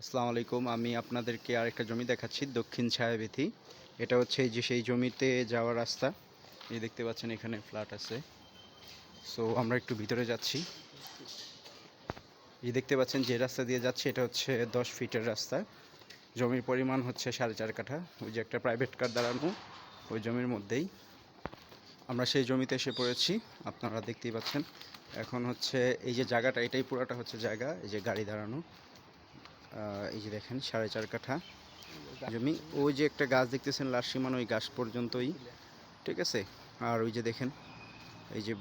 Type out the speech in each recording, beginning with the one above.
আসসালামু আলাইকুম। আমি আপনাদেরকে আরেকটা জমি দেখাচ্ছি, দক্ষিণ ছায়াবীথি। এটা হচ্ছে এই যে সেই জমিতে যাওয়ার রাস্তা। এই দেখতে পাচ্ছেন এখানে ফ্ল্যাট আছে। সো আমরা একটু ভিতরে যাচ্ছি। এই দেখতে পাচ্ছেন যে রাস্তা দিয়ে যাচ্ছে এটা হচ্ছে 10 ফিটের রাস্তা। জমির পরিমাণ হচ্ছে 4.5 কাঠা। ওই যে একটা প্রাইভেট কার দাঁড়ানো ওই জমির মধ্যেই আমরা সেই জমিতে এসে পড়েছি। আপনারা দেখতেই পাচ্ছেন। এখন হচ্ছে এই যে জায়গাটা, এটাই পুরোটা হচ্ছে জায়গা। এই যে গাড়ি দাঁড়ানো, এই যে দেখেন 4.5 কাঠা জমি। ওই যে একটা গাছ দেখতেছেন লাশ সীমানো, ওই গাছ পর্যন্তই, ঠিক আছে। আর ওই যে দেখেন এই যে,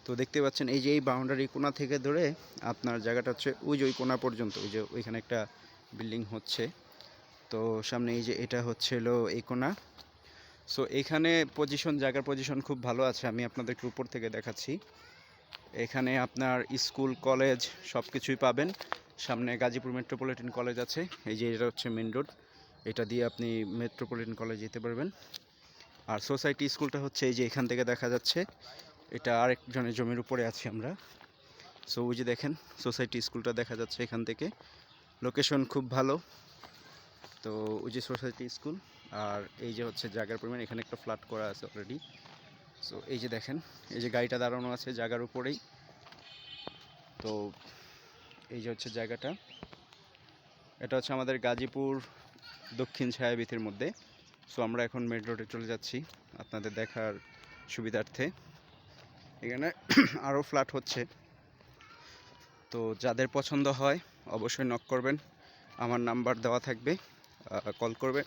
তো দেখতে পাচ্ছেন এই যে এই বাউন্ডারি কোণা থেকে ধরে আপনার জায়গাটা হচ্ছে ওই যে ওই কোণা পর্যন্ত। ওই যে ওইখানে একটা বিল্ডিং হচ্ছে, তো সামনে এই যে এটা হচ্ছে হলো এই কোণা। সো এখানে পজিশন, জায়গার পজিশন খুব ভালো আছে। আমি আপনাদেরকে উপর থেকে দেখাচ্ছি। এখানে আপনার স্কুল, কলেজ সব কিছুই পাবেন। সামনে গাজীপুর মেট্রোপলিটন কলেজ আছে। এই যে এটা হচ্ছে মেন রোড, এটা দিয়ে আপনি মেট্রোপলিটন কলেজ যেতে পারবেন। আর সোসাইটি স্কুলটা হচ্ছে এই যে এখান থেকে দেখা যাচ্ছে। এটা আরেকজনের জমির উপরে আছি আমরা। সো ওই যে দেখেন সোসাইটি স্কুলটা দেখা যাচ্ছে এখান থেকে। লোকেশন খুব ভালো। তো ওই যে সোসাইটি স্কুল, আর এই যে হচ্ছে জায়গার পরিমাণ, এখানে একটা ফ্ল্যাট করা আছে অলরেডি। সো এই যে দেখেন এই যে গাড়িটা দাঁড়ানো আছে জায়গার উপরেই। তো এই যে হচ্ছে জায়গাটা, এটা হচ্ছে আমাদের গাজীপুর দক্ষিণ ছায়াবীথির মধ্যে। সো আমরা এখন মেন রোডে চলে যাচ্ছি আপনাদের দেখার সুবিধার্থে। এখানে আরও ফ্ল্যাট হচ্ছে, তো যাদের পছন্দ হয় অবশ্যই নক করবেন। আমার নাম্বার দেওয়া থাকবে, কল করবেন।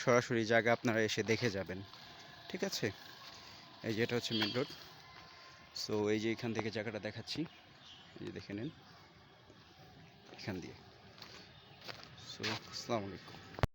সরাসরি জায়গা আপনারা এসে দেখে যাবেন, ঠিক আছে। এই যে এটা হচ্ছে মেন রোড। সো এই যে এখান থেকে জায়গাটা দেখাচ্ছি, এই যে দেখে নেন এখান দিয়ে। সো আসসালামু আলাইকুম।